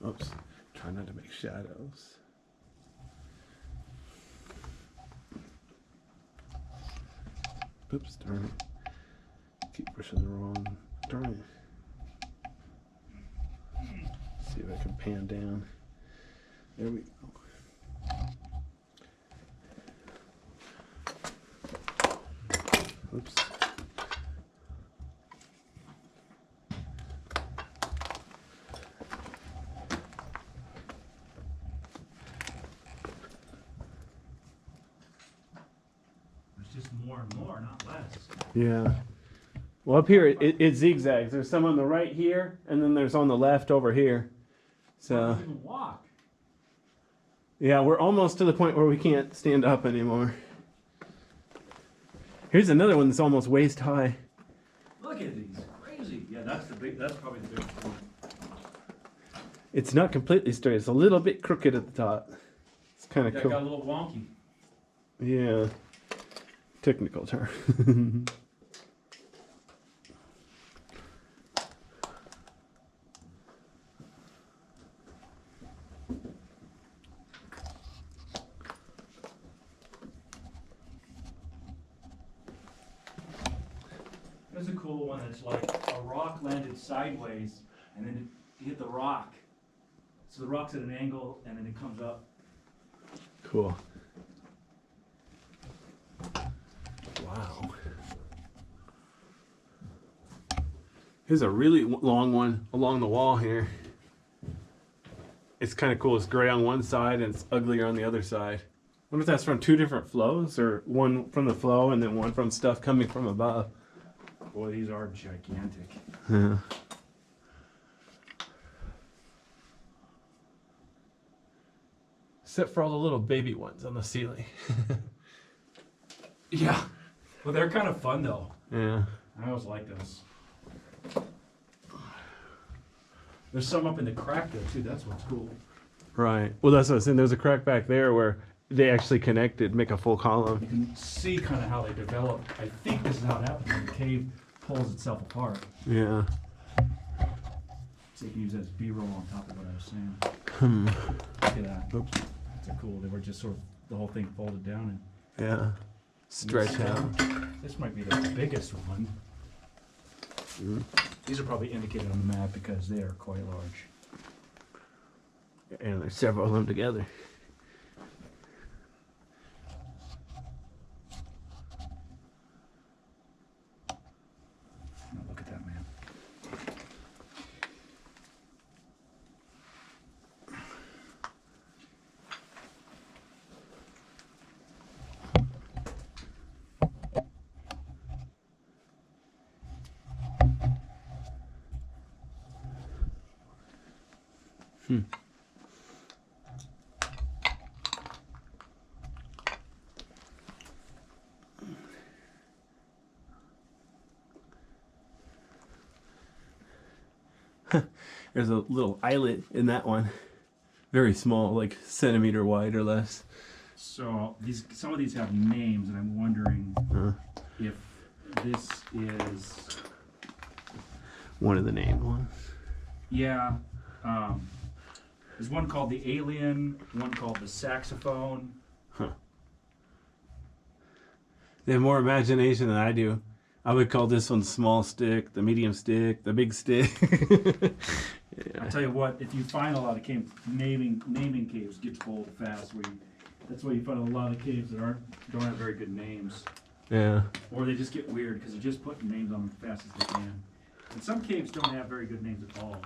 Oops. Try not to make shadows. Oops, darn it. Keep pushing the wrong. Darn it. See if I can pan down. There we go. Oops. It's just more and more, not less. Yeah. Well, up here it zigzags. There's some on the right here, and then there's on the left over here. So. You can walk. Yeah, we're almost to the point where we can't stand up anymore. Here's another one that's almost waist high. Look at these, crazy. Yeah, that's probably the biggest one. It's not completely straight. It's a little bit crooked at the top. It's kind of Yeah, cool. got a little wonky. Yeah. Technical term. There's a cool one that's like a rock landed sideways and then it hit the rock. So the rock's at an angle and then it comes up. Cool. Wow. Here's a really long one along the wall here. It's kind of cool. It's gray on one side and it's uglier on the other side. I wonder if that's from two different flows or one from the flow and then one from stuff coming from above. Boy, these are gigantic. Yeah. Except for all the little baby ones on the ceiling. Yeah. Well, they're kind of fun though. Yeah. I always like those. There's some up in the crack there too. That's what's cool. Right. Well, that's what I was saying. There's a crack back there where they actually connected, make a full column. You can see kind of how they develop. I think this is how it happens when the cave pulls itself apart. Yeah. So you can use that as B-roll on top of what I was saying. Look at that. Oops. That's cool. They were just sort of the whole thing folded down and Yeah. Stretch out. this might be the biggest one. These are probably indicated on the map because they are quite large. And there's several of them together. Now look at that, man. There's a little eyelet in that one. Very small, like centimeter wide or less. So some of these have names, and I'm wondering if this is One of the named ones. yeah. There's one called the Alien, one called the Saxophone. They have more imagination than I do. I would call this one small stick, the medium stick, the big stick. I tell you what, if you find a lot of caves, naming caves gets old fast. That's why you find a lot of caves that don't have very good names, Yeah. or they just get weird because they're just putting names on them as fast as they can. And some caves don't have very good names at all.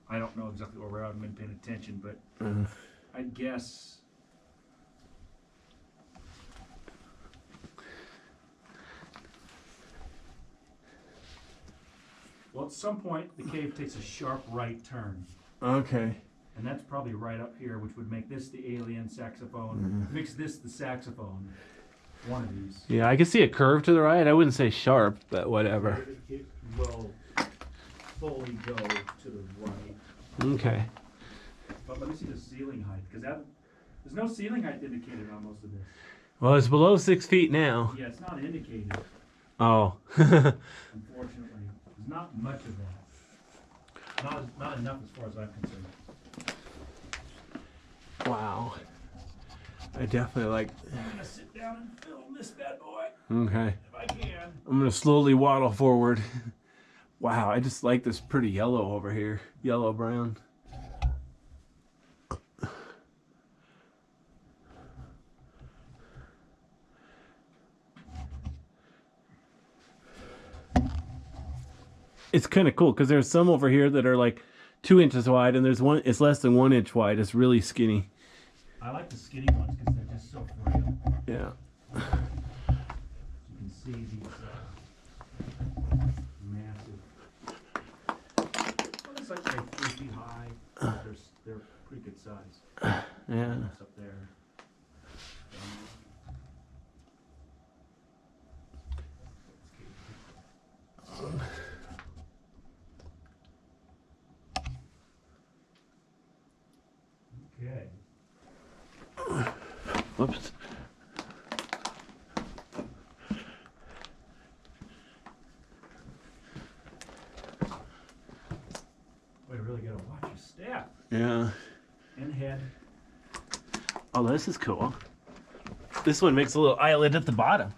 I don't know exactly where we're at. I've been paying attention, but I guess. Well, at some point, the cave takes a sharp right turn. Okay. And that's probably right up here, which would make this the Alien Saxophone. Makes this the Saxophone. One of these. Yeah, I can see a curve to the right. I wouldn't say sharp, but whatever. It will fully go to the right. Okay. But let me see the ceiling height, because there's no ceiling height indicated on most of this. Well, it's below 6 feet now. Yeah, it's not indicated. Oh. Unfortunately, there's not much of that. Not enough as far as I'm concerned. Wow. I definitely like. I'm gonna sit down and film this bad boy Okay. if I can. I'm gonna slowly waddle forward. Wow, I just like this pretty yellow over here. Yellow brown. It's kind of cool because there's some over here that are like 2 inches wide, and there's one. It's less than 1 inch wide. It's really skinny. I like the skinny ones because they're just so frail. Yeah. You can see these massive. Well, it's like they're 3 feet high. They're pretty good size. Yeah. That's up there. Okay. Whoops. Boy, you really gotta watch your step Yeah. and head. Oh, this is cool. This one makes a little eyelid at the bottom.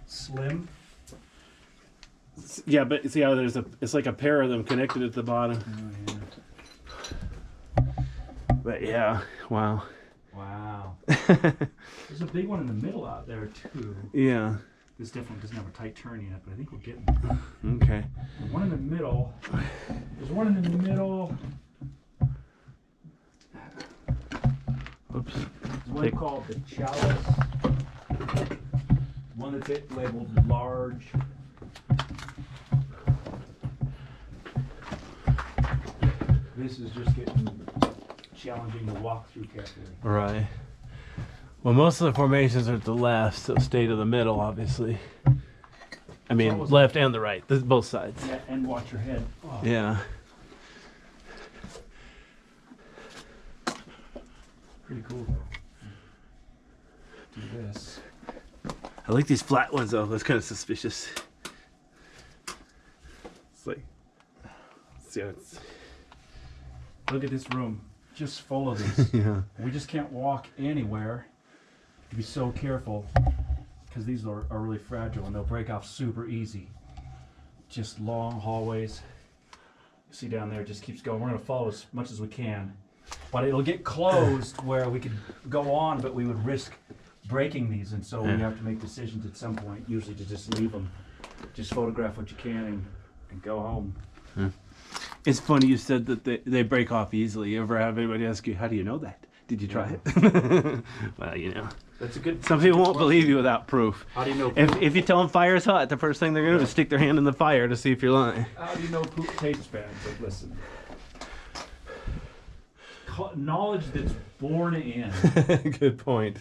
Slim. Yeah, but see how it's like a pair of them connected at the bottom. Oh, yeah. But yeah, wow. Wow. There's a big one in the middle out there too. Yeah. This definitely doesn't have a tight turn yet, but I think we're getting there. Okay. The one in the middle. There's one in the middle. Oops. There's one called the Chalice. One that's labeled large. This is just getting challenging to walk through carefully. Right. Well, most of the formations are at the left, so stay to the middle, obviously. I mean, Almost- left and the right, both sides. Yeah, and watch your head. Oh, Yeah. pretty cool. Do this. I like these flat ones though. That's kind of suspicious. It's like, see how it's. Look at this room, just full of these. Yeah. We just can't walk anywhere. Be so careful because these are really fragile and they'll break off super easy. Just long hallways. You see down there, it just keeps going. We're going to follow as much as we can, but it'll get closed where we could go on, but we would risk breaking these, and so we have to make decisions at some point. Usually to just leave them, just photograph what you can and go home. It's funny you said that they break off easily. You ever have anybody ask you, how do you know that? Did you try it? Well, you know. That's a good. Some people won't believe you without proof. How do you know? If you tell them fire's hot, the first thing they're going to do is stick their hand in the fire to see if you're lying. How do you know poop tastes bad? But listen, knowledge that's born in. Good point.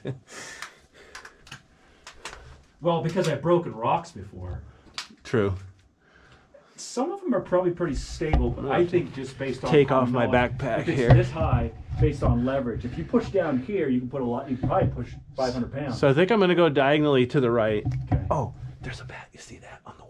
Well, because I've broken rocks before. True. Some of them are probably pretty stable, but I think just based on Take how off my knowledge- backpack if it's here. this high, based on leverage. If you push down here, you can put a lot. You can probably push 500 pounds. So I think I'm going to go diagonally to the right. Okay. Oh, there's a bat. You see that on the